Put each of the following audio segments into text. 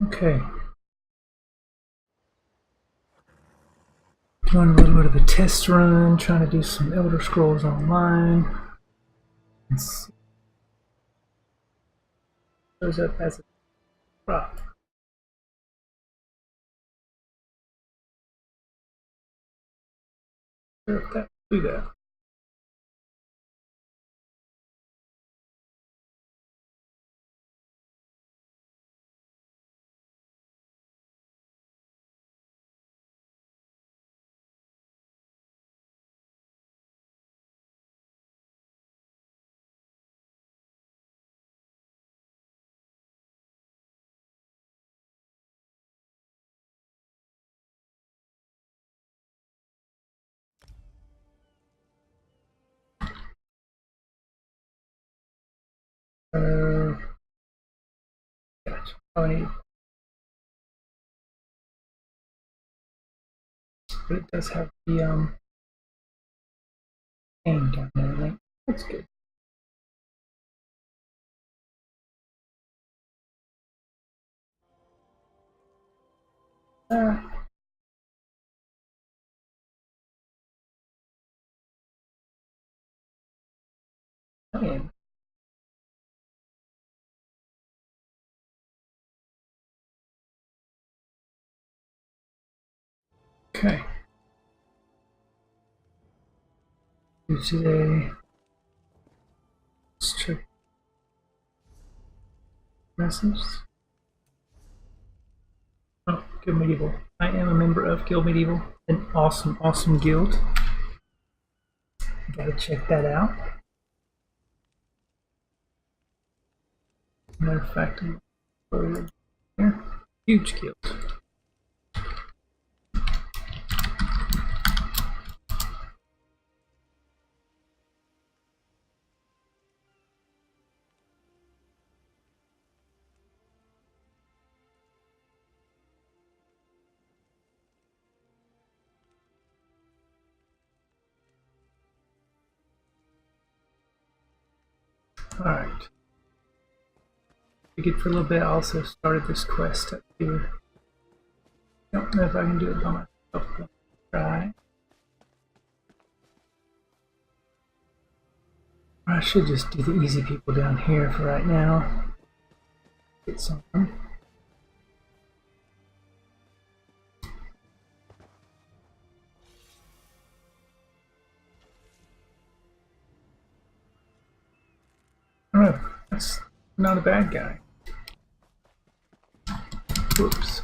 Okay. Doing a little bit of a test run, trying to do some Elder Scrolls Online. Let's see. Shows up as a prop. Sure if that do that. Gotcha. Oh, I need, but it does have the name down there. Link. That's good. Uh, okay. Okay. Today, let's check message. Oh, Guild Medieval. I am a member of Guild Medieval, an awesome, awesome guild. Gotta check that out. Matter of fact, here. Huge guild. Alright. Good for a little bit. I also started this quest up here. Don't know if I can do it by myself, but try. I should just do the easy people down here for right now. Get some. Oh, that's not a bad guy. Whoops.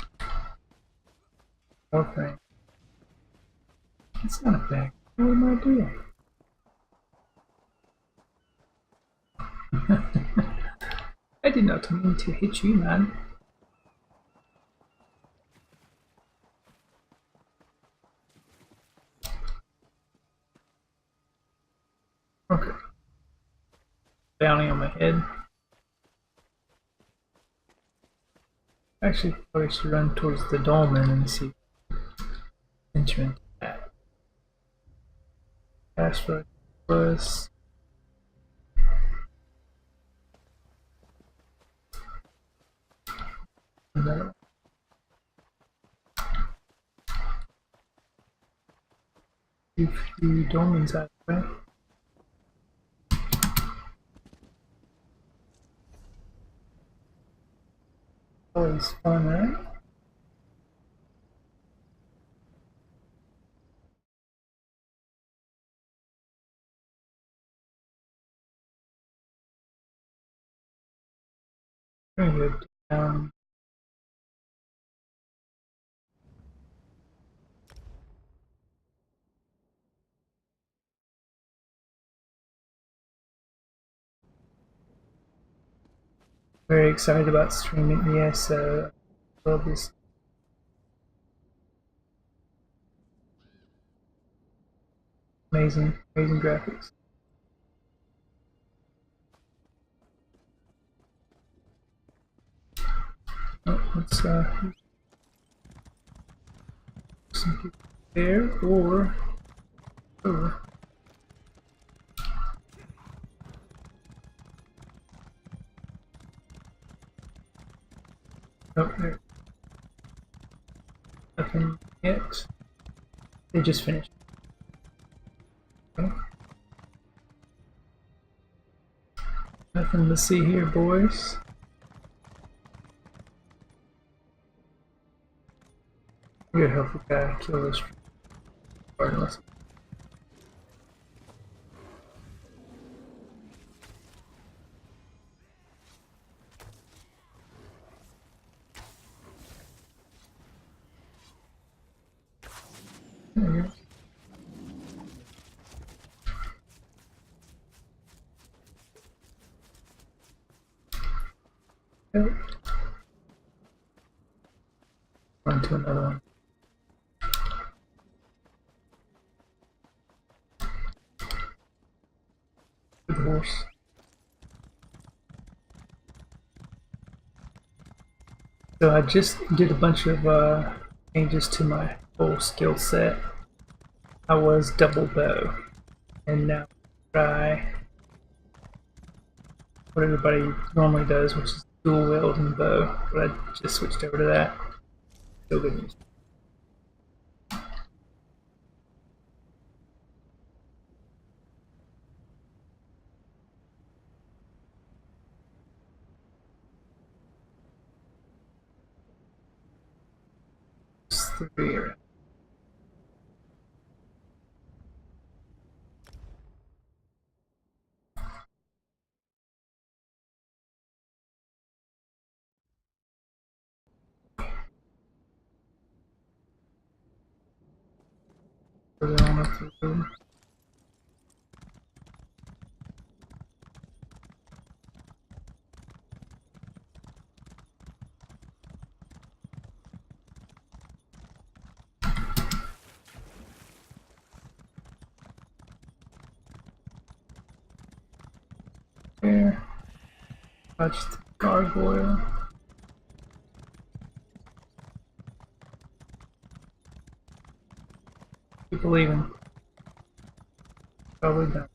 Okay. That's not a bad guy. What am I doing? I did not mean to hit you, man. Okay. Bounty on my head. Actually, probably should run towards the dolmen and see. Enter into that. Asteroid plus. Another. A few dolmens out of the way. Always fun, right? Very good. Very excited about streaming. Yes, love this. Amazing, amazing graphics. Oh, let's some people there or over. Oh, there. Nothing yet. They just finished. Okay. Nothing to see here, boys. We're gonna help the guy kill this regardless. There we go. Yep. On to another one. Good horse. So I just did a bunch of changes to my whole skill set. I was double bow, and now try what everybody normally does, which is dual wield and bow. But I just switched over to that. Still good news. It's 3 around. Further on up the road. There. Touch the gargoyle. Keep believing. Probably done.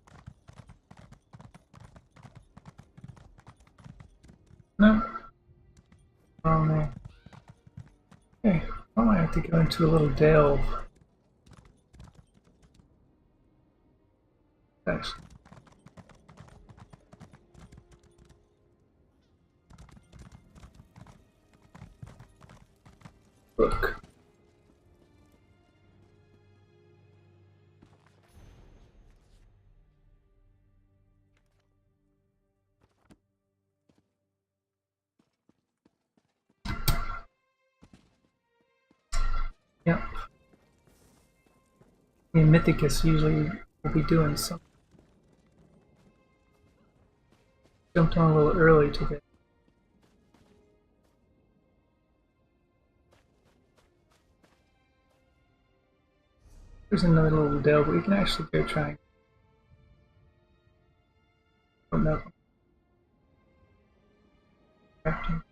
No. Wrong there. Okay. I might have to go into a little delve. Actually. Look. Yep. In Mythicus usually will be doing something. Jumped on a little early today. There's another little delve, but we can actually go try and open up. Crafting.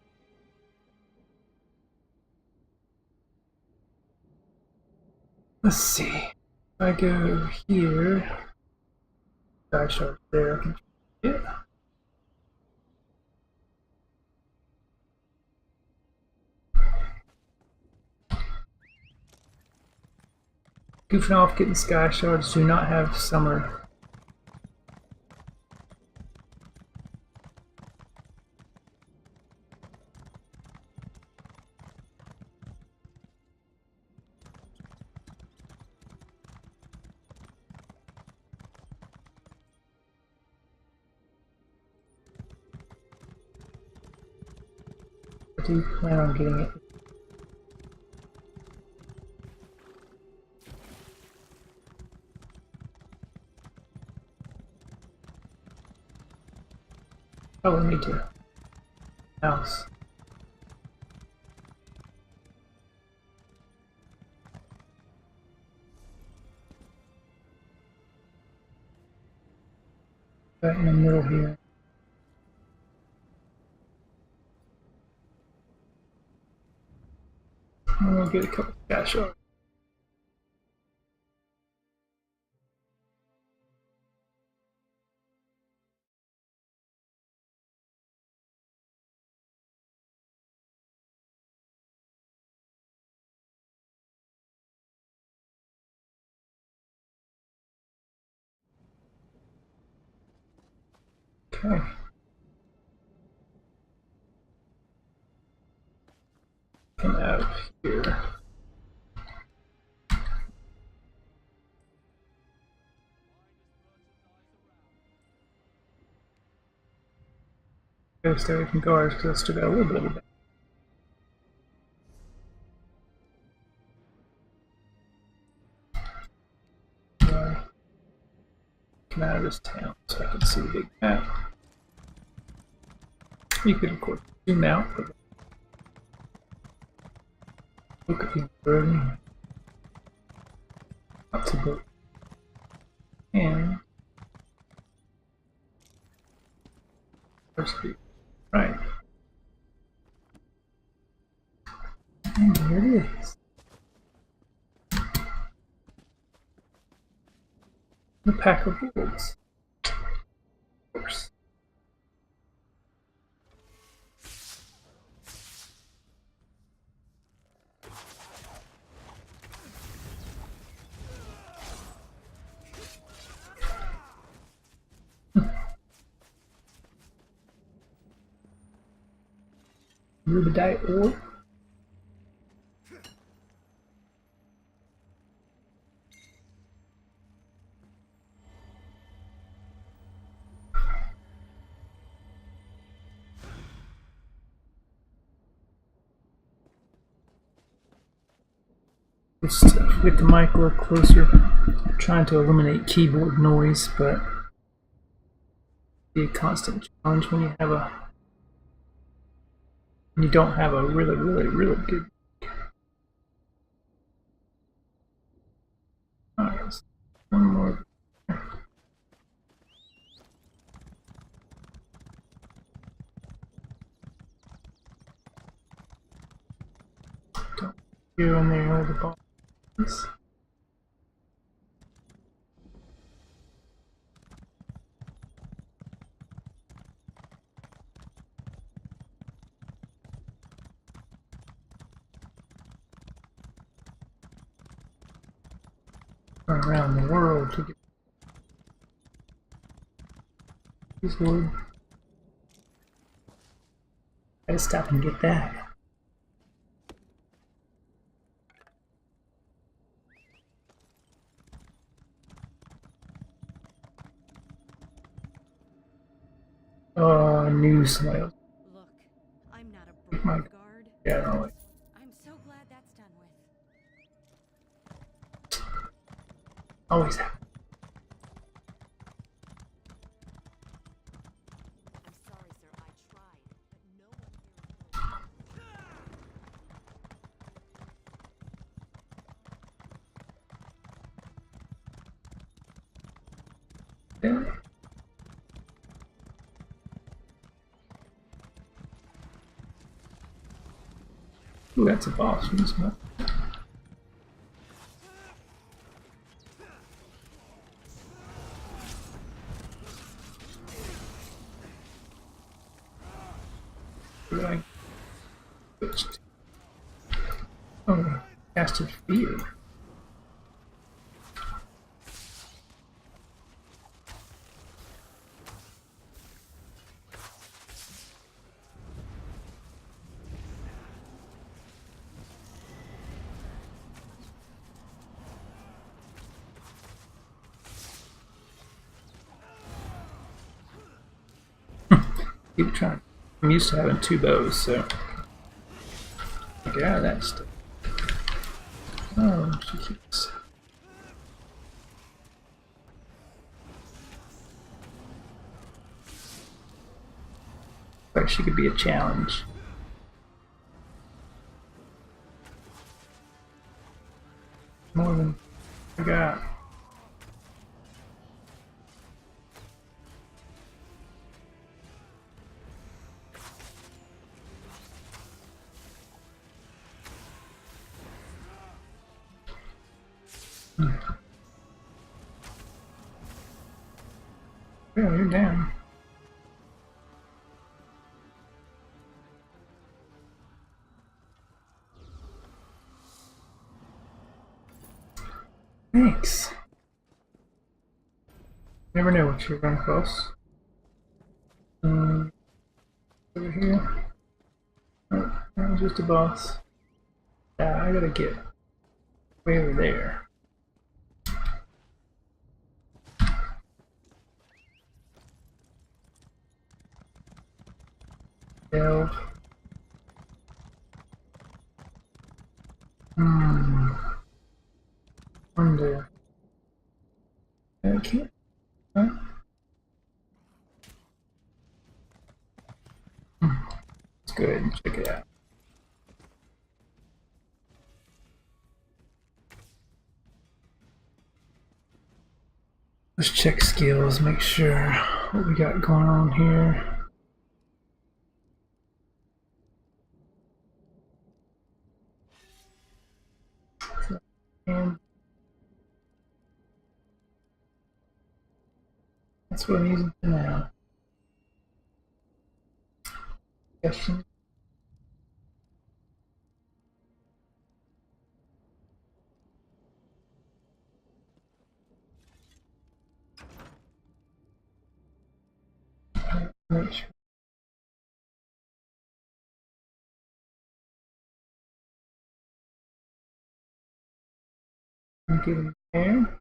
Let's see. If I go here, I start there. I can yeah. Goofing off, getting sky shards. Do not have summer. I do plan on getting it. Probably need to house. Right in the middle here. And we'll get a couple of sky shards. Okay. Come out here. Go stay away from guards because I still got a little bit of it. Come out of this town so I can see the big map. You could, of course, zoom out, but look at the burning. Lots of boat. And right. And there it is. The pack of wolves. Of course. Rubedite ore. Just get the mic a little closer. I'm trying to eliminate keyboard noise, but be a constant challenge when you don't have a really good. Alright, one more. Don't go in there with the bombs. Around the world to get this wood. Gotta stop and get that. Oh, I knew somebody else. Look, I'm not a guard. Yeah, I don't like. I'm so glad that's done with. Always happy. I'm sorry, sir. I tried, but no one here is Yeah. Ooh, that's a boss from this map. Right. Oh, casted fear. Keep trying. I'm used to having two bows, so get out of that stuff. Oh, she keeps. Like she could be a challenge. More than I got. Yeah, you're down. Thanks. Never know what you're gonna cost. Oh, that was just a boss. I gotta get way over there. Delve. Wonder. I can't. Huh? Let's go ahead and check it out. Let's check skills, make sure what we got going on here. And that's what I'm using for now. Question. Make sure. I'm getting there.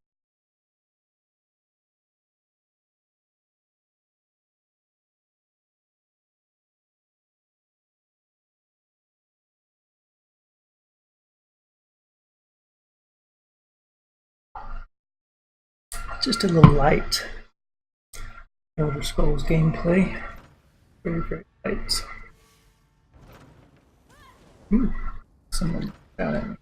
Just a little light Elder Scrolls gameplay. Very, very light. Ooh, someone got at me.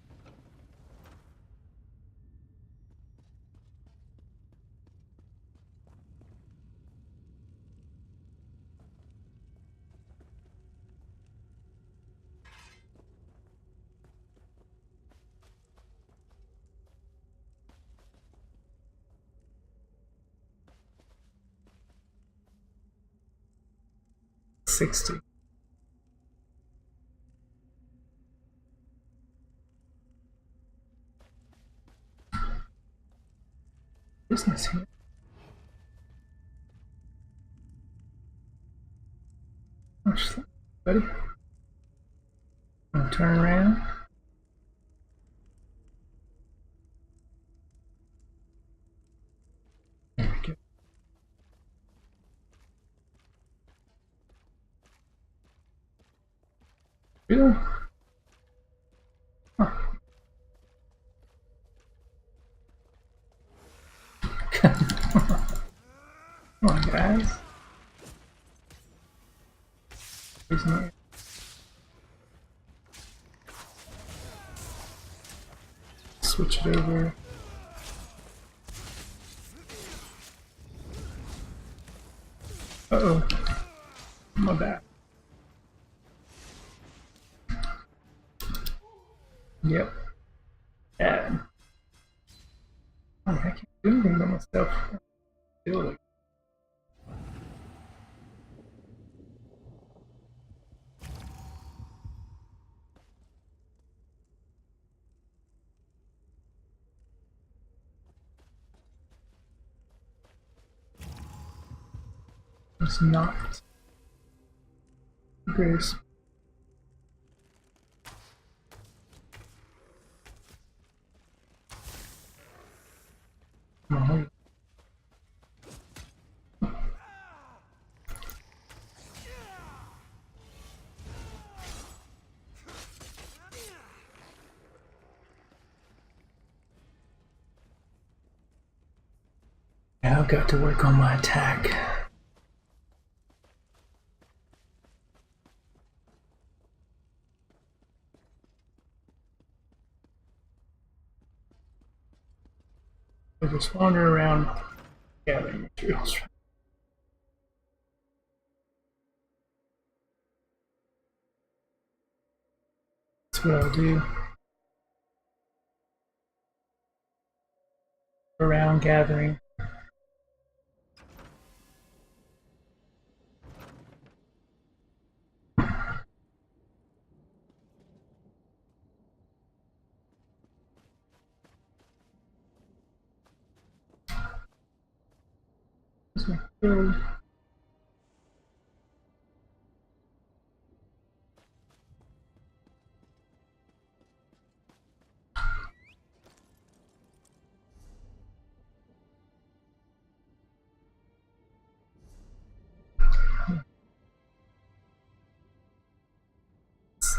$60. Business here. Watch that, buddy. Turn around. There we go. Really? Huh. Come on, guys. Isn't it? Switch it over. Uh-oh. My bad. Yep. Bad. Oh, I can't do anything by myself. Feel like it's not. Grace. No. Yeah, I've got to work on my attack. I just wander around gathering materials. That's what I'll do. Around gathering.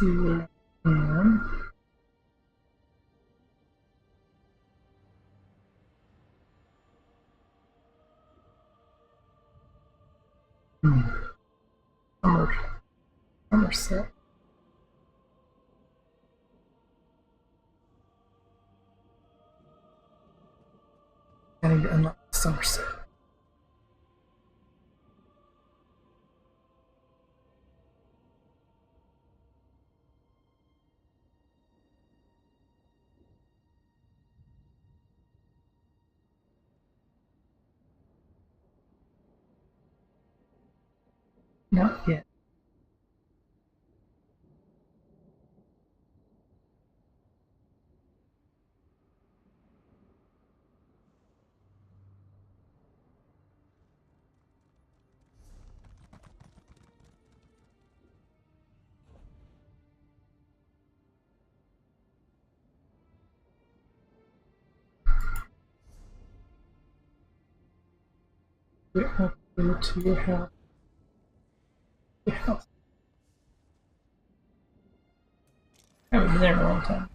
see where I am. Summer, Somerset. I need to unlock Somerset. Not yet. We're up here to your house. Your house. I haven't been there in a long time.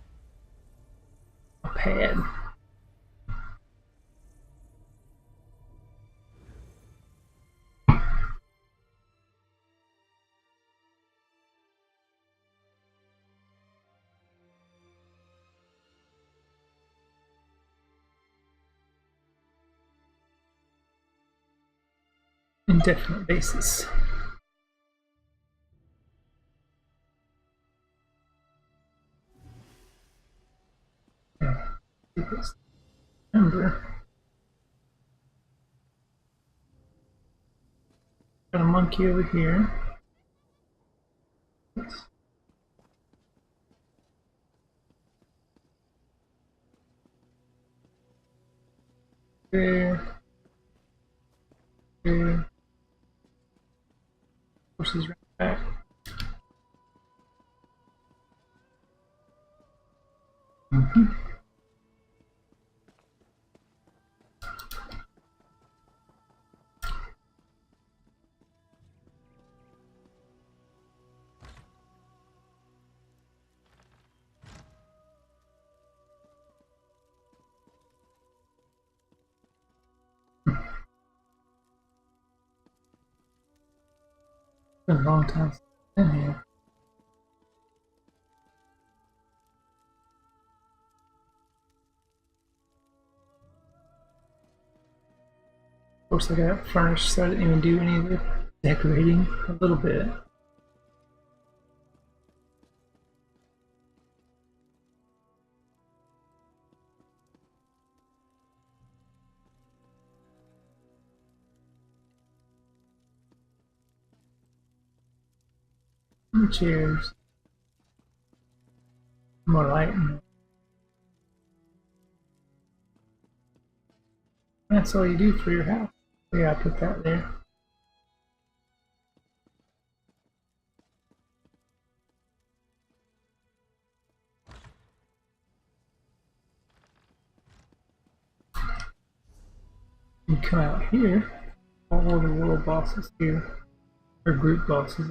A pad. Indefinite basis. Remember, got a monkey over here. There. There. Horses right back. Been a long time since I've been here. Of course, I got furnished, so I didn't even do any of the decorating. A little bit. Chairs. More light. That's all you do for your house. Yeah, I put that there. You come out here, all the world bosses here, or group bosses.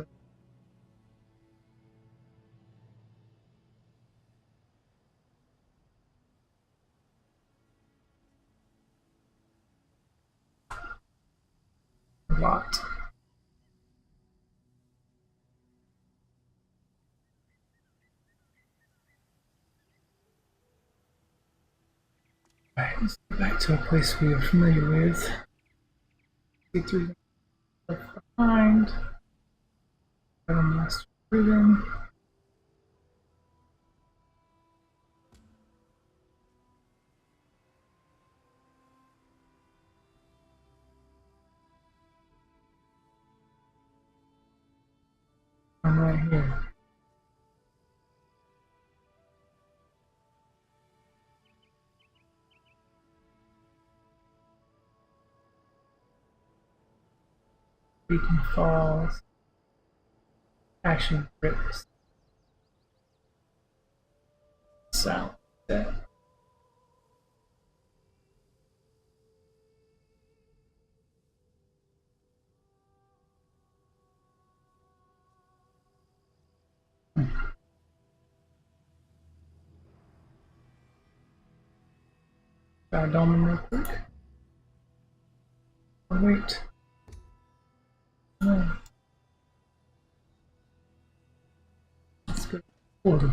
A lot. Alright, let's go back to a place we are familiar with. Get through left behind. Got a master ribbon. I'm right here. Beacon Falls. Action Bricks. South. That. Dolman real quick. Oh, wait. No. Let's go forward.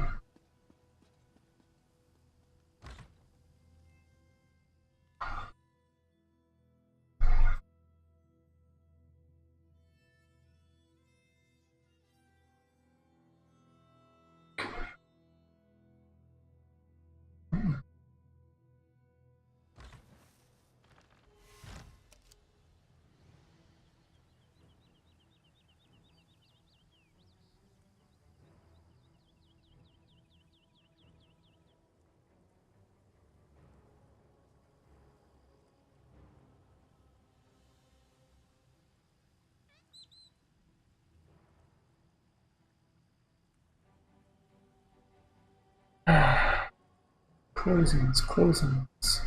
Closings.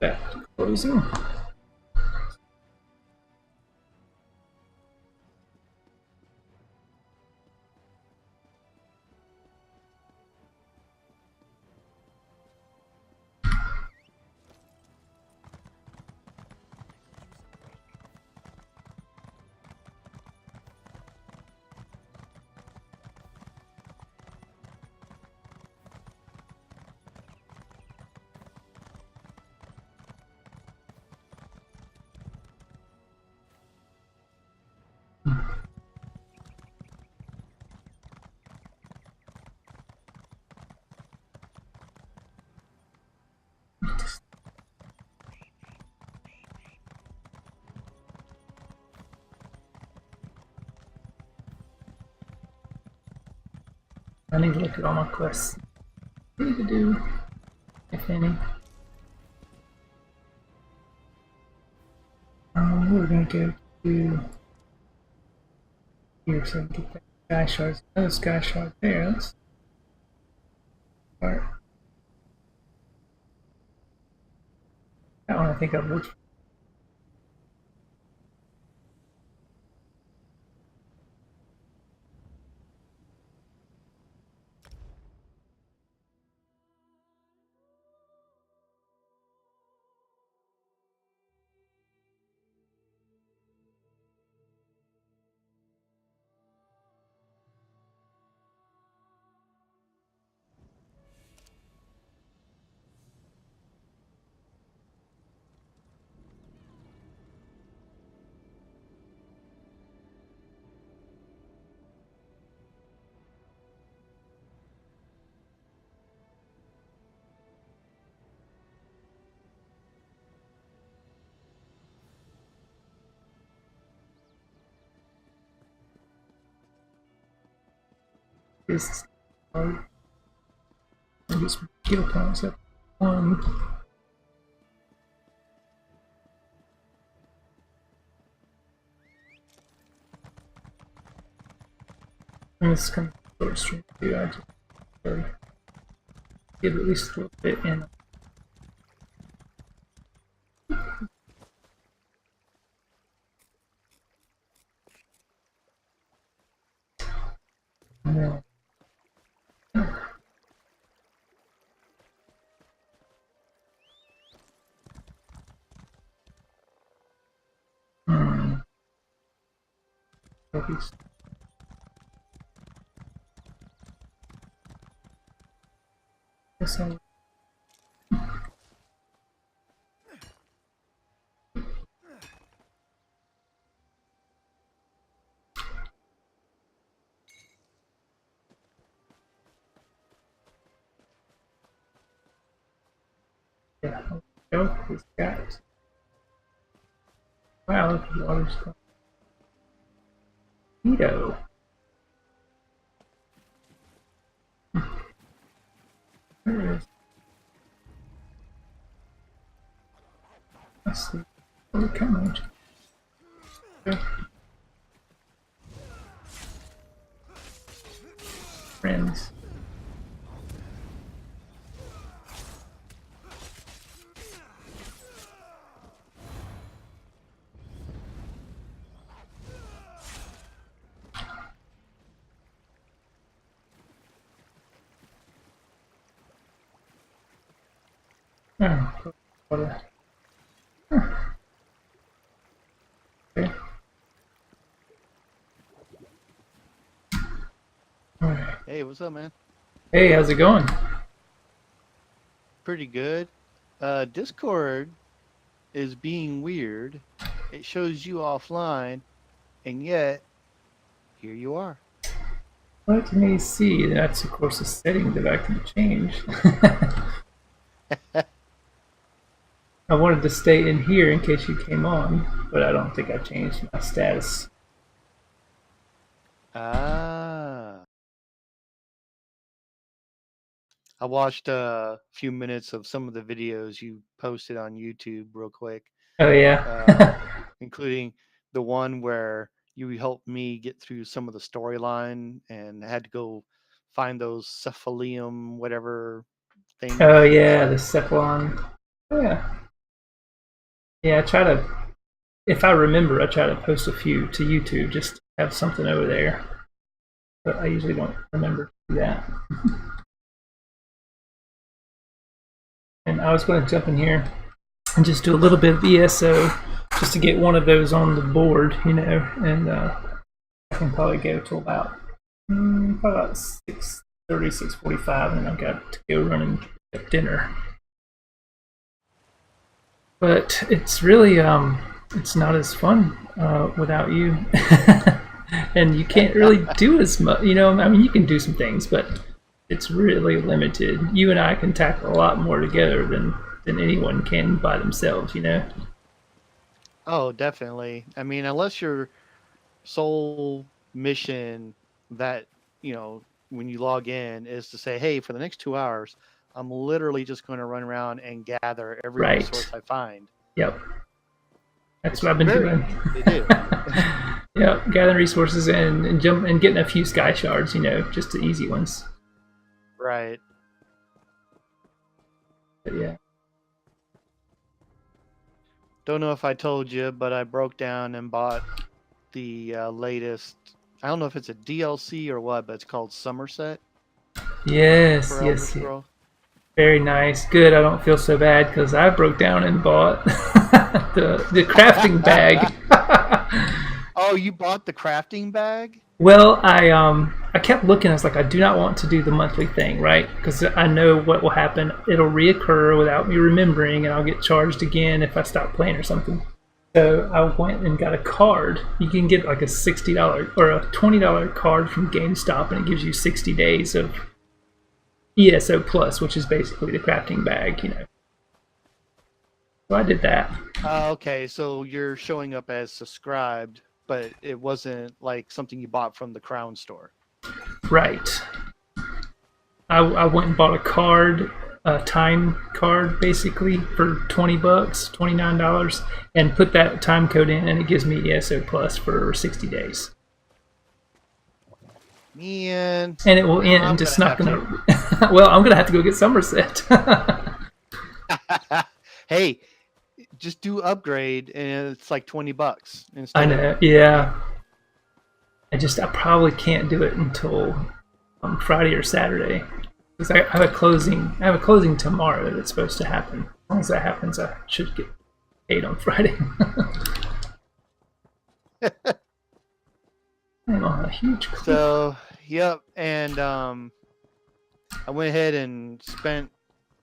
That closing. I need to look at all my quests. What do I need to do, if any? We're gonna go to here so I can get that sky shards. Another sky shard there. Let's start. That one I think I've looked for. This card. And get some skill points up. One. And this is kind of short stream too. I just give at least a little bit in. And then focus. Guess I'll yeah, go. He's got. Wow, look, the water's going. Neato. There it is. Let's see. Oh, come on. Go. Friends. Oh, water. Huh. Okay. Alright. Hey, what's up, man? Hey, how's it going? Pretty good. Discord is being weird. It shows you offline, and yet here you are. Let me see. That's, of course, a setting that I can change. I wanted to stay in here in case you came on, but I don't think I changed my status. Ah. I watched a few minutes of some of the videos you posted on YouTube real quick, Oh, yeah. including the one where you helped me get through some of the storyline and had to go find those cephalium whatever Oh, things. yeah, the Cephalon. Oh, yeah. Yeah, I try to, if I remember, I try to post a few to YouTube just to have something over there. But I usually don't remember to do that. And I was going to jump in here and just do a little bit of ESO just to get one of those on the board, you know, and I can probably go to about 6:30, 6:45, and then I've got to go run and get dinner. But it's really it's not as fun without you. And you can't really do as much, you know. I mean, you can do some things, but it's really limited. You and I can tackle a lot more together than anyone can by themselves, you know. Oh, definitely. I mean, unless your sole mission that, when you log in is to say, hey, for the next 2 hours, I'm literally just going to run around and gather every Right. resource I find. Yep. That's It's what I've been very doing. easy to do. Yep, gathering resources and jump and getting a few sky shards, you know, just the easy ones. Right. But yeah. Don't know if I told you, but I broke down and bought the latest. I don't know if it's a DLC or what, but it's called Somerset Yes, for Elder yes, yes. Scroll. Very nice. Good. I don't feel so bad because I broke down and bought the crafting bag. Oh, you bought the crafting bag? Well, I kept looking. I was like, I do not want to do the monthly thing, right? Because I know what will happen. It'll reoccur without me remembering, and I'll get charged again if I stop playing or something. So I went and got a card. You can get like a $60 or a $20 card from GameStop, and it gives you 60 days of ESO Plus, which is basically the crafting bag, you know. So I did that. Okay, so you're showing up as subscribed, but it wasn't like something you bought from the Crown store. Right. I went and bought a card, a time card, basically for $20, $29, and put that time code in, and it gives me ESO Plus for 60 days. Man. And it will end. It's not gonna. Well, I'm gonna have to go get Somerset. Hey, just do upgrade, and it's like $20 instead. I know. Yeah. I probably can't do it until Friday or Saturday because I have a closing. I have a closing tomorrow that's supposed to happen. As long as that happens, I should get paid on Friday. I'm on a huge cliff. So, yep, and I went ahead and spent,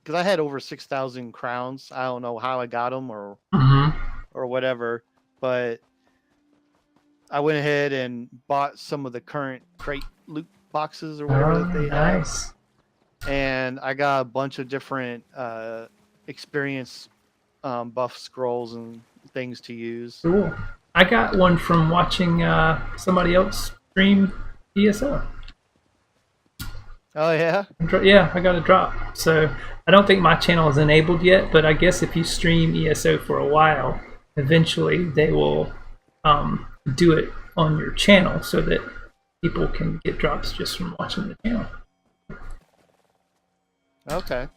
because I had over 6,000 crowns. I don't know how I got them or whatever, but I went ahead and bought some of the current crate loot boxes or whatever that they have. Nice. And I got a bunch of different experience buff scrolls and things to use. Cool. I got one from watching somebody else stream ESO. Oh, yeah? Yeah, I got a drop. So I don't think my channel is enabled yet, but I guess if you stream ESO for a while, eventually they will do it on your channel so that people can get drops just from watching the channel. Okay.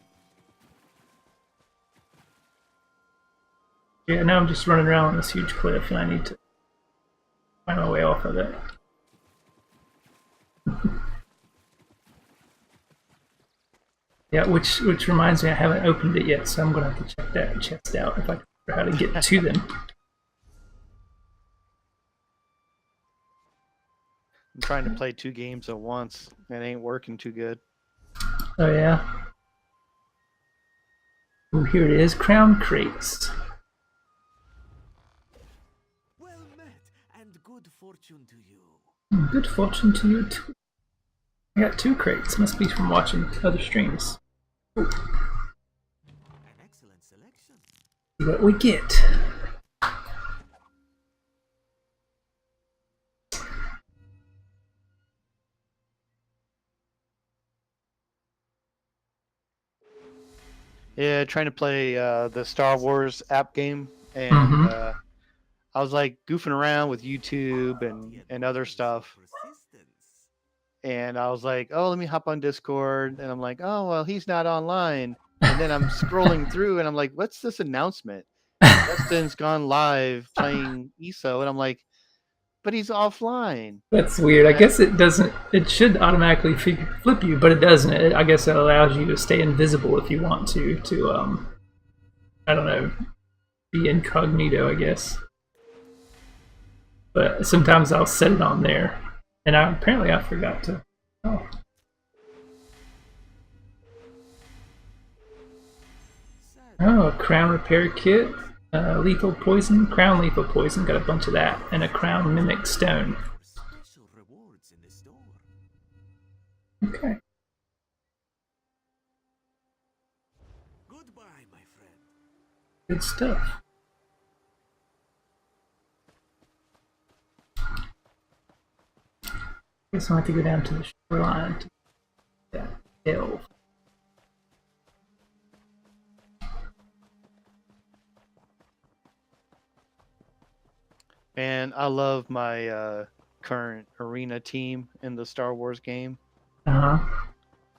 Yeah, now I'm just running around on this huge cliff and I need to find my way off of it. Yeah, which reminds me, I haven't opened it yet, so I'm gonna have to check that chest out if I can figure out how to get to them. I'm trying to play 2 games at once. It ain't working too good. Oh yeah. Oh, here it is, crown crates. Well met, and good fortune to you. Good fortune to you too. I got 2 crates. Must be from watching other streams. An excellent selection. See what we get. Yeah, trying to play the Star Wars app game, and Mhm. I was like goofing around with YouTube and other stuff, Persistence. and I was like, oh, let me hop on Discord, and I'm like, oh, well, he's not online, and then I'm scrolling through, and I'm like, what's this announcement? Justin's gone live playing ESO, and I'm like, but he's offline. That's weird. I guess it doesn't. It should automatically flip you, but it doesn't. I guess it allows you to stay invisible if you want to. I don't know, be incognito. I guess. But sometimes I'll set it on there, and apparently I forgot to. Oh, Sad. a crown repair kit, lethal poison, crown lethal poison. Got a bunch of that, and a crown mimic stone. Special rewards in the store. Okay. Goodbye, my friend. Good stuff. Guess I'll have to go down to the shoreline to get that hill. And I love my current arena team in the Star Wars game. Uh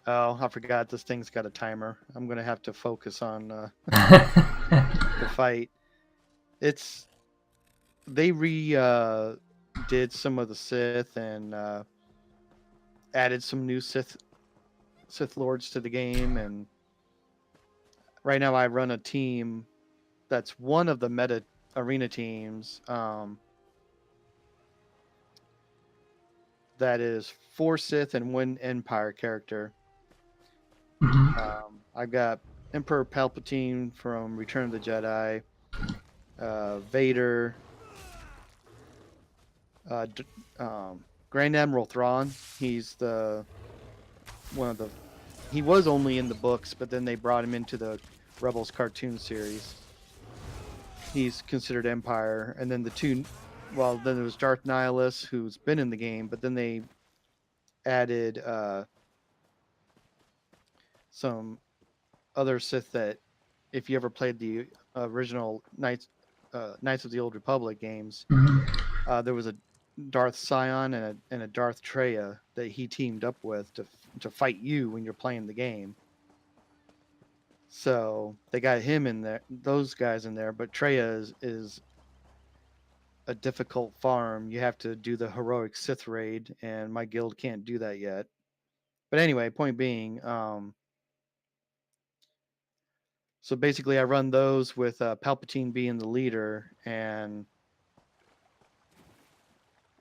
Oh, I forgot this thing's got a timer. I'm gonna have to focus on huh. the fight. It's they did some of the Sith and added some new Sith lords to the game, and right now I run a team that's one of the meta arena teams. That is 4 Sith and 1 Empire character. Mhm. I've got Emperor Palpatine from Return of the Jedi, Vader, Grand Admiral Thrawn. He's he was only in the books, but then they brought him into the Rebels cartoon series. He's considered Empire, and then then there was Darth Nihilus, who's been in the game, but then they added some other Sith that, if you ever played the original Knights of the Old Republic games, Mhm. there was a Darth Sion and a Darth Treya that he teamed up with to fight you when you're playing the game. So they got him in there, those guys in there, but Treya is a difficult farm. You have to do the heroic Sith raid, and my guild can't do that yet. But anyway, point being, so basically I run those with Palpatine being the leader, and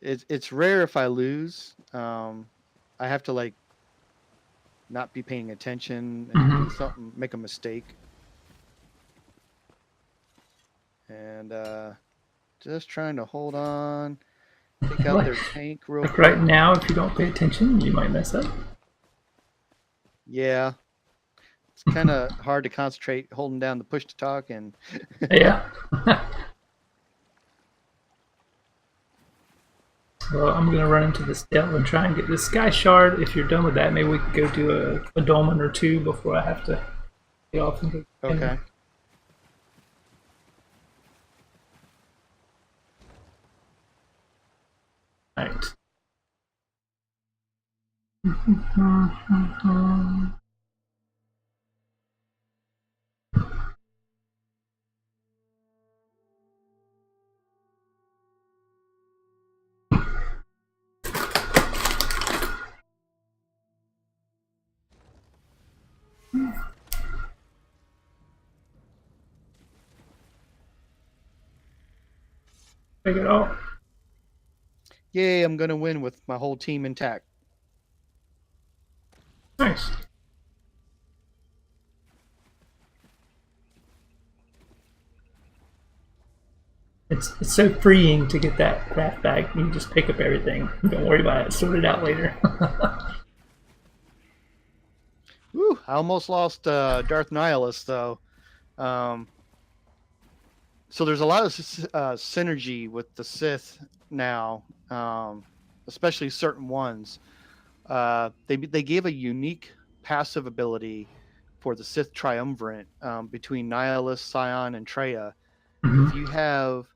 it's rare if I lose. I have to like not be paying attention and do something, make a mistake, and just trying to hold on, take out their tank real Like quick. right now, if you don't pay attention, you might mess up. Yeah, it's kind of hard to concentrate holding down the push to talk, and Yeah. Well, I'm gonna run into this dell and try and get this sky shard. If you're done with that, maybe we could go do a dolmen or 2 before I have to get off and go. okay. Alright. Take it all. Yay, I'm gonna win with my whole team intact. Nice. It's so freeing to get that craft bag. You can just pick up everything. Don't worry about it. Sort it out later. Woo, I almost lost Darth Nihilus though. So there's a lot of synergy with the Sith now, especially certain ones. They gave a unique passive ability for the Sith Triumvirate between Nihilus, Scion, and Traya. If you have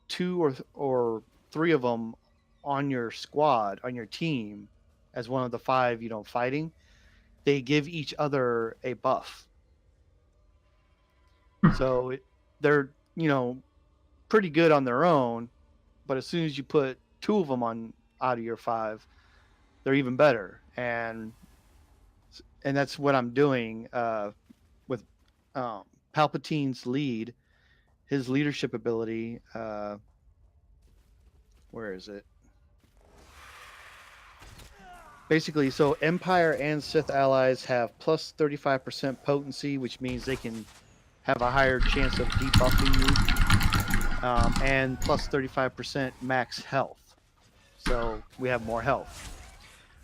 2 or 3 of them on your squad, on your team, as one of the 5, fighting, they give each other a buff. So they're, pretty good on their own, but as soon as you put 2 of them on out of your 5, they're even better. And that's what I'm doing with Palpatine's lead. His leadership ability, where is it? Basically, so Empire and Sith allies have plus 35% potency, which means they can have a higher chance of debuffing you, and plus 35% max health. So we have more health.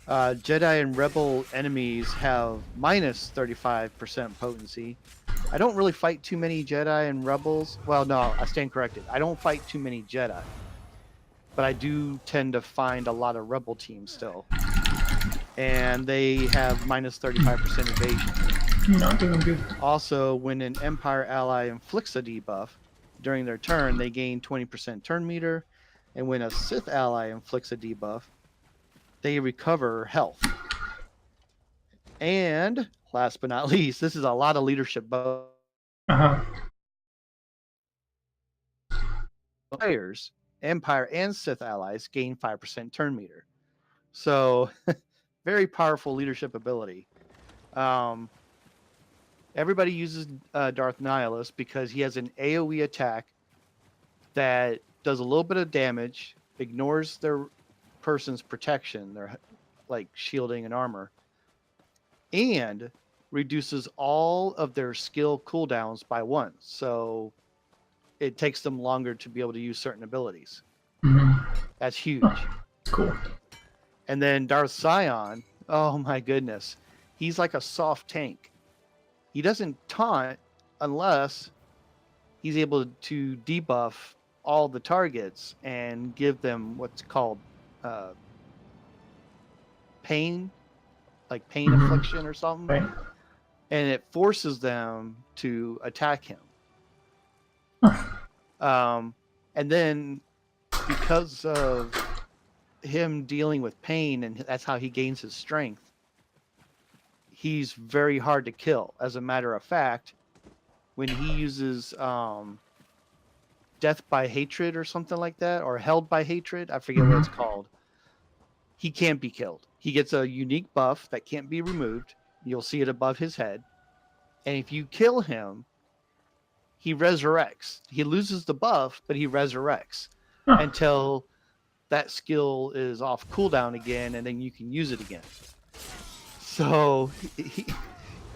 Jedi and Rebel enemies have minus 35% potency. I don't really fight too many Jedi and Rebels. Well, no, I stand corrected. I don't fight too many Jedi. But I do tend to find a lot of Rebel teams still. And they have minus 35% evasion. Not doing good. Also, when an Empire ally inflicts a debuff during their turn, they gain 20% turn meter. And when a Sith ally inflicts a debuff, they recover health. And last but not least, this is a lot of leadership players, Empire and Sith allies gain 5% turn meter. So very powerful leadership ability. Everybody uses Darth Nihilus because he has an AoE attack that does a little bit of damage, ignores their person's protection, their like shielding and armor, and reduces all of their skill cooldowns by 1. So it takes them longer to be able to use certain abilities. That's huge. Cool. And then Darth Scion, oh my goodness, he's like a soft tank. He doesn't taunt unless he's able to debuff all the targets and give them what's called pain, like pain infliction or something. Right. And it forces them to attack him. And then because of him dealing with pain, and that's how he gains his strength, he's very hard to kill. As a matter of fact, when he uses death by hatred or something like that, or held by hatred, I forget what it's called, he can't be killed. He gets a unique buff that can't be removed. You'll see it above his head. And if you kill him, he resurrects. He loses the buff, but he resurrects until that skill is off cooldown again, and then you can use it again. So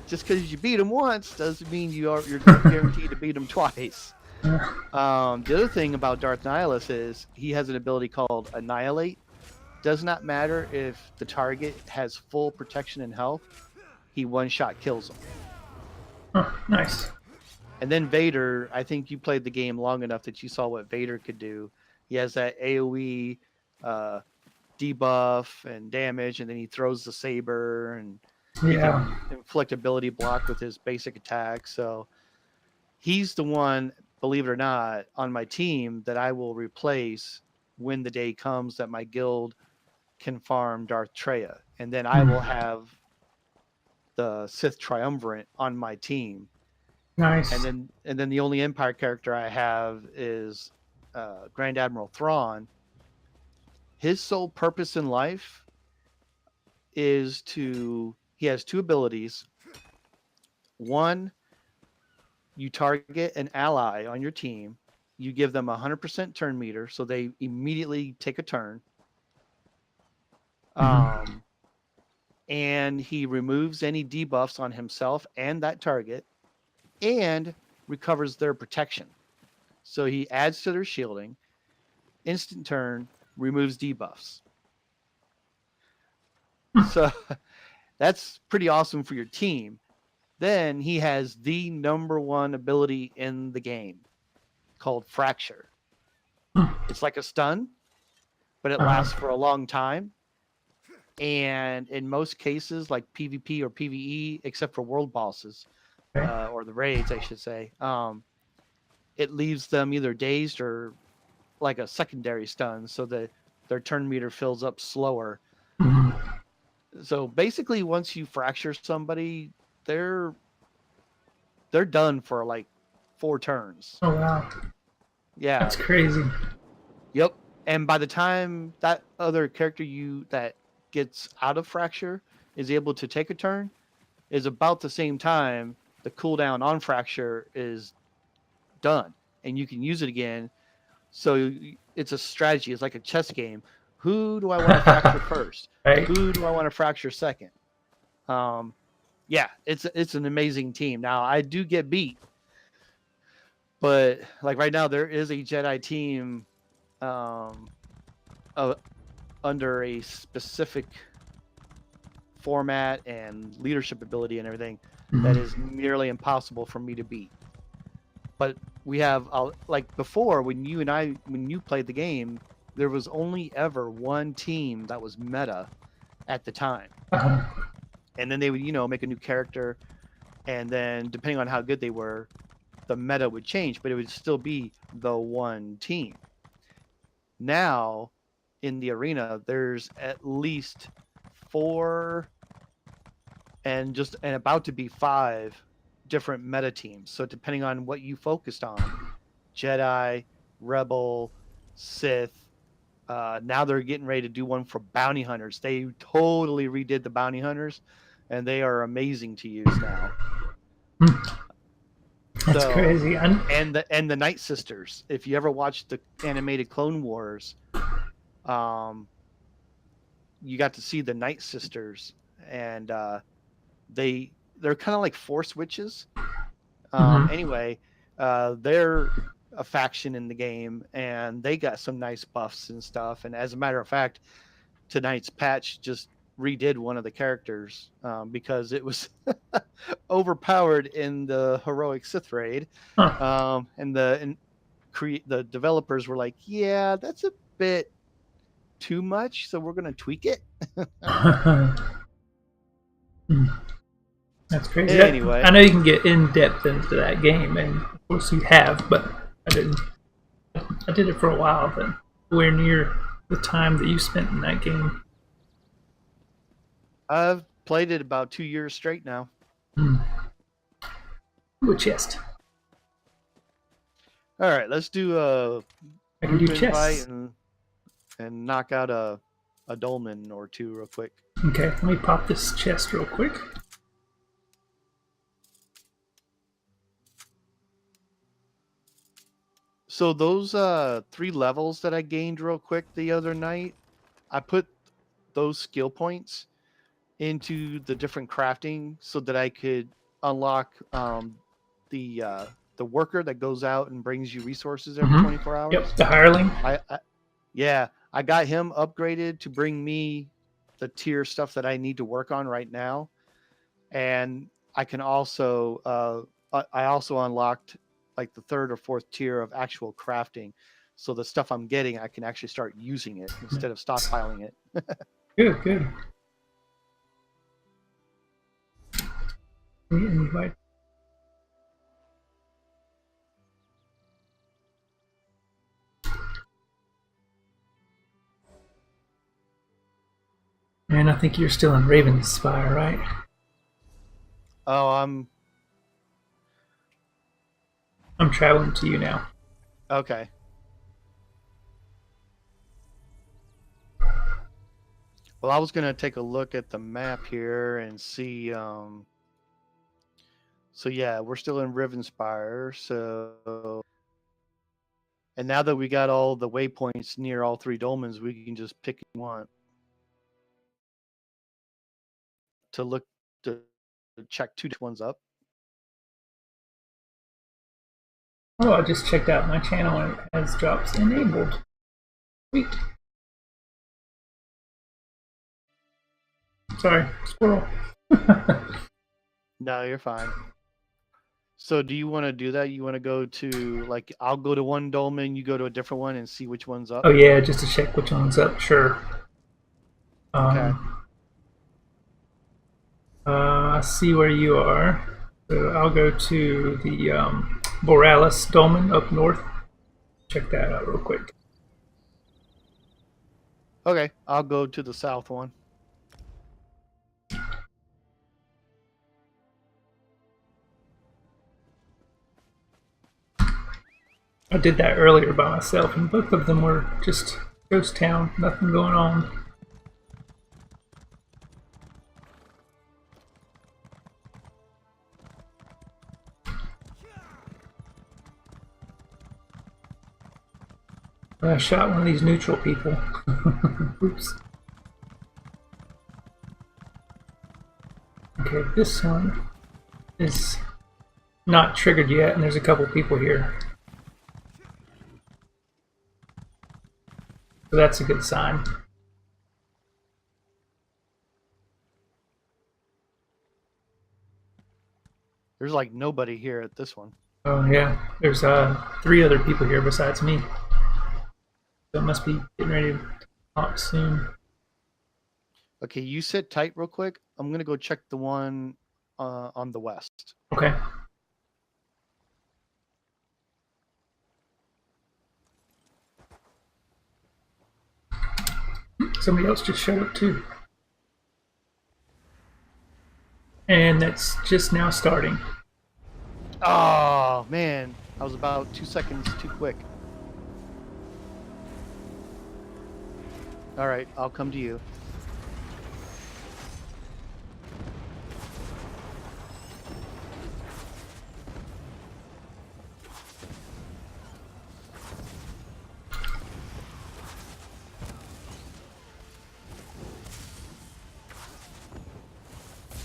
just because you beat him once doesn't mean you're guaranteed to beat him twice. The other thing about Darth Nihilus is he has an ability called Annihilate. Does not matter if the target has full protection and health. He one-shot kills them. Nice. And then Vader, I think you played the game long enough that you saw what Vader could do. He has that AoE debuff and damage, and then he throws the saber, and he can inflict ability block with his basic attack. So he's the one, believe it or not, on my team that I will replace when the day comes that my guild can farm Darth Traya. And then I will have the Sith Triumvirate on my team. Nice. And then the only Empire character I have is Grand Admiral Thrawn. His sole purpose in life is he has 2 abilities. One, you target an ally on your team, you give them 100% turn meter, so they immediately take a turn. And he removes any debuffs on himself and that target, and recovers their protection. So he adds to their shielding, instant turn, removes debuffs. So that's pretty awesome for your team. Then he has the number one ability in the game called Fracture. It's like a stun, but it lasts for a long time. And in most cases, like PvP or PvE, except for world bosses, or the raids, I should say, it leaves them either dazed or like a secondary stun, so that their turn meter fills up slower. So basically, once you fracture somebody, they're done for like 4 turns. Oh wow. Yeah. That's crazy. Yep. And by the time that other character that gets out of fracture is able to take a turn, is about the same time the cooldown on fracture is done, and you can use it again. So it's a strategy. It's like a chess game. Who do I want to fracture first? Right. Who do I want to fracture second? Yeah, it's an amazing team. Now I do get beat, but like right now there is a Jedi team under a specific format and leadership ability and everything that is nearly impossible for me to beat. But we have like before, when you played the game, there was only ever one team that was meta at the time. And then they would, make a new character, and then depending on how good they were, the meta would change, but it would still be the one team. Now, in the arena, there's at least 4 and about to be 5 different meta teams. So depending on what you focused on, Jedi, Rebel, Sith, now they're getting ready to do one for bounty hunters. They totally redid the bounty hunters, and they are amazing to use now. That's crazy. And the Night Sisters. If you ever watched the animated Clone Wars, you got to see the Night Sisters, and they're kind of like Force witches. Anyway, they're a faction in the game, and they got some nice buffs and stuff. And as a matter of fact, tonight's patch just redid one of the characters because it was overpowered in the heroic Sith raid. And the developers were like, yeah, that's a bit too much, so we're going to tweak it. That's crazy. Anyway, I know you can get in depth into that game, and of course you have, but I didn't. I did it for a while, but nowhere near the time that you spent in that game. I've played it about 2 years straight now. Ooh, a chest. All right, let's do a I can do group chests. invite and knock out a dolmen or 2 real quick. Okay, let me pop this chest real quick. So those 3 levels that I gained real quick the other night, I put those skill points into the different crafting so that I could unlock the worker that goes out and brings you resources every 24 hours. Yep, the hireling. I got him upgraded to bring me the tier stuff that I need to work on right now, and I can also I also unlocked like the 3rd or 4th tier of actual crafting, so the stuff I'm getting, I can actually start using it instead of stockpiling it. Good. Invite. And I think you're still in Ravenspire, right? Oh, I'm traveling to you now. okay. Well, I was gonna take a look at the map here and see. So yeah, we're still in Ravenspire. So And now that we got all the waypoints near all 3 dolmens, we can just pick one want to look to check 2 ones up. Oh, I just checked out my channel and it has drops enabled. Sweet. Sorry, squirrel. No, you're fine. So do you want to do that? You want to go to, like, I'll go to one dolmen, you go to a different one and see which one's up? Oh yeah, just to check which one's up, sure. Okay. I see where you are. So I'll go to the Borealis dolmen up north. Check that out real quick. Okay, I'll go to the south one. I did that earlier by myself, and both of them were just ghost town, nothing going on. I shot one of these neutral people. Oops. Okay, this one is not triggered yet, and there's a couple people here. So that's a good sign. There's like nobody here at this one. Oh yeah, there's 3 other people here besides me. So it must be getting ready to talk soon. Okay, you sit tight real quick. I'm gonna go check the one on the west. Okay. Somebody else just showed up too. And that's just now starting. Oh man, I was about 2 seconds too quick. All right, I'll come to you.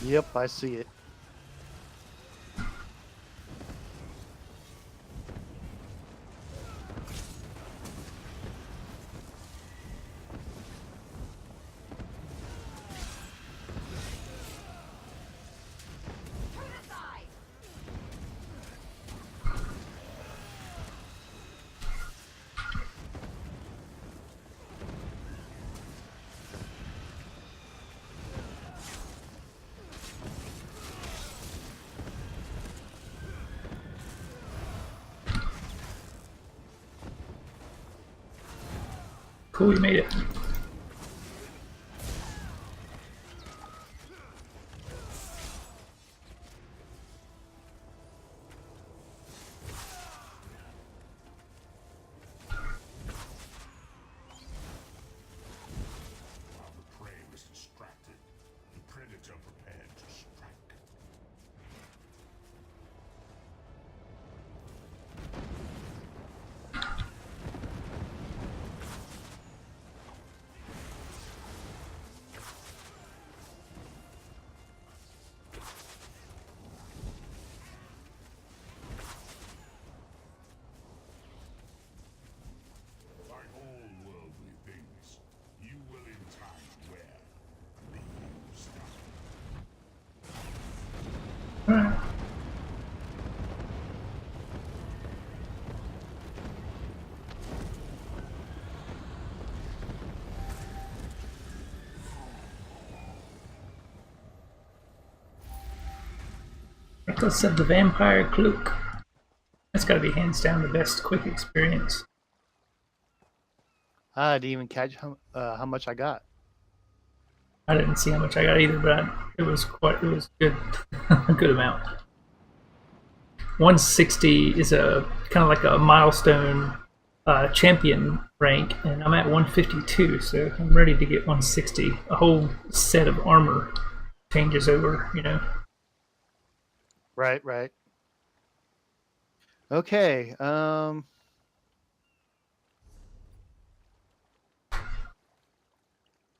Yep, I see it. Cool, you made it. While the prey was distracted, the predator prepared to strike. Like all worldly things, you will in time wear the stuff. Alright. Reckless of the Vampire Cloak. That's gotta be hands down the best quick experience. I didn't even catch how much I got. I didn't see how much I got either, but it was good, a good amount. 160 is a kind of like a milestone champion rank, and I'm at 152, so I'm ready to get 160. A whole set of armor changes over, you know. Right, right. Okay.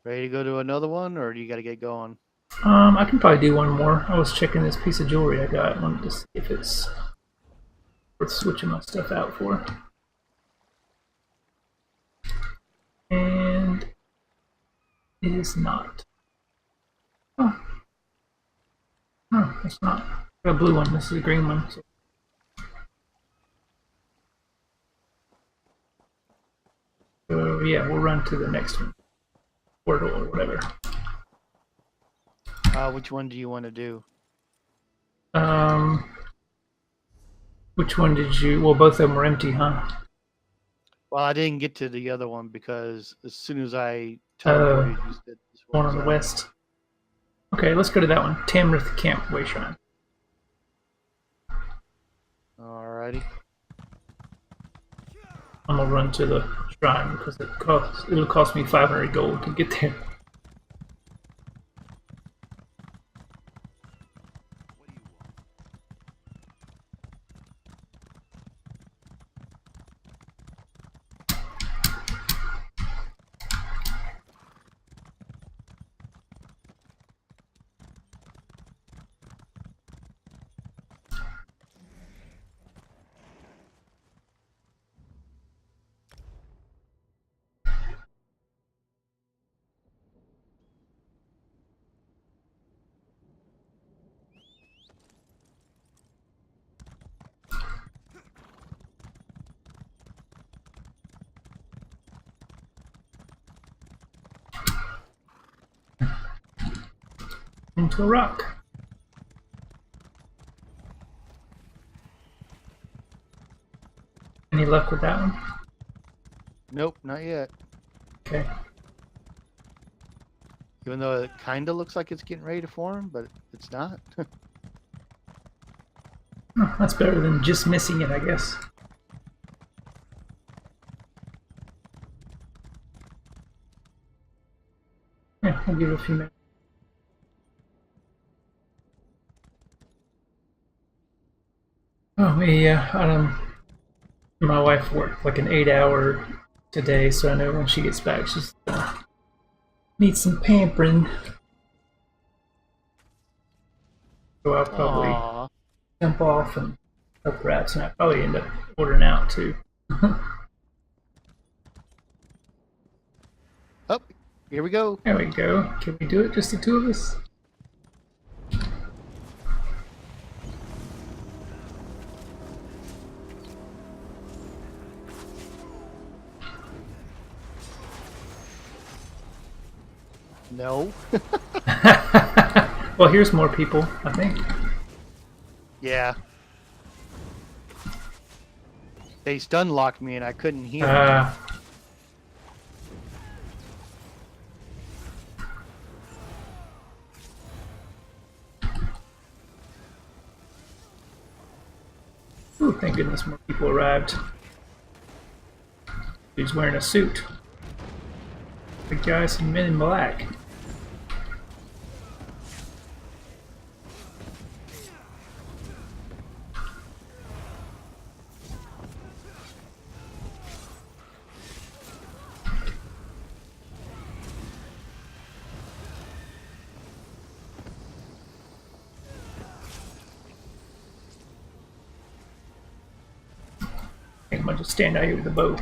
Ready to go to another one, or do you got to get going? I can probably do one more. I was checking this piece of jewelry I got. I wanted to see if it's worth switching my stuff out for. And it is not. Oh. No, it's not. I got a blue one. This is a green one. So yeah, we'll run to the next one. Portal or whatever. Which one do you want to do? Which one did you? Well, both of them were empty, huh? Well, I didn't get to the other one because as soon as I teleported, you said this One on the west. Okay, let's go to that one. Tamrith Camp Way Shrine. Alrighty. I'm gonna run to the shrine because it'll cost me 500 gold to get there. Into a rock. Any luck with that one? Nope, not yet. Okay. Even though it kind of looks like it's getting ready to form, but it's not. Oh, that's better than just missing it, I guess. Yeah, I'll give it a few minutes. Oh, yeah. My wife worked like an 8-hour today, so I know when she gets back, she's needs some pampering. So I'll probably Aww. jump off and help rats, and I probably end up ordering out too. Oh, here we go. There we go. Can we do it, just the two of us? No. Well, here's more people, I think. Yeah. They stun locked me and I couldn't heal. Ooh, thank goodness more people arrived. He's wearing a suit. The guy, some men in black. I think I'm gonna just stand out here with the bow.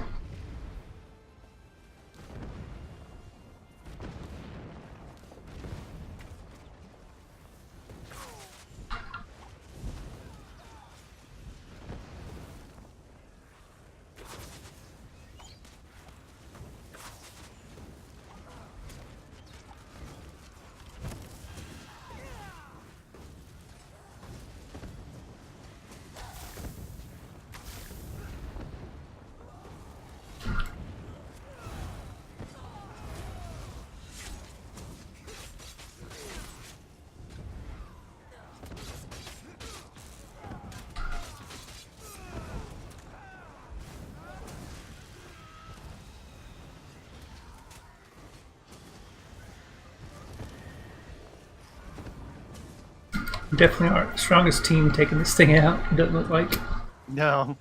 Definitely our strongest team taking this thing out, it doesn't look like. No.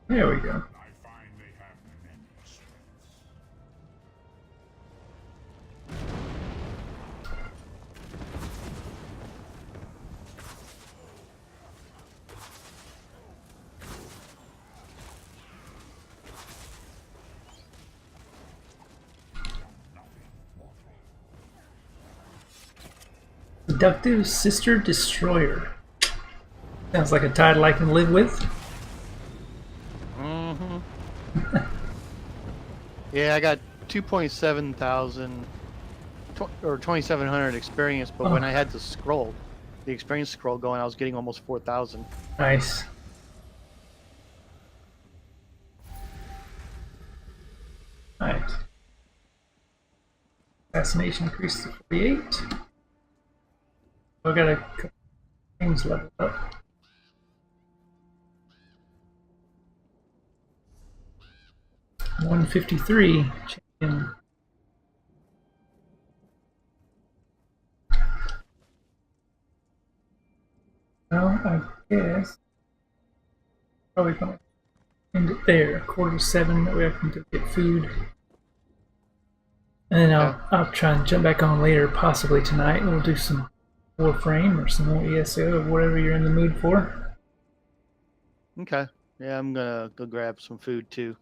There we go. I find they have many strengths. Seductive Sister Destroyer. Sounds like a title I can live with. Yeah, I got 2.7 thousand or 2,700 experience, but when I had the scroll, the experience scroll going, I was getting almost 4,000. Nice. Alright. Fascination increased to 48. I got a couple things leveled up. $153 champion. Well, I guess probably gonna end it there. 6:45. That way I can go get food. And then I'll try and jump back on later, possibly tonight. We'll do some Warframe or some more ESO or whatever you're in the mood for. Okay. Yeah, I'm gonna go grab some food too.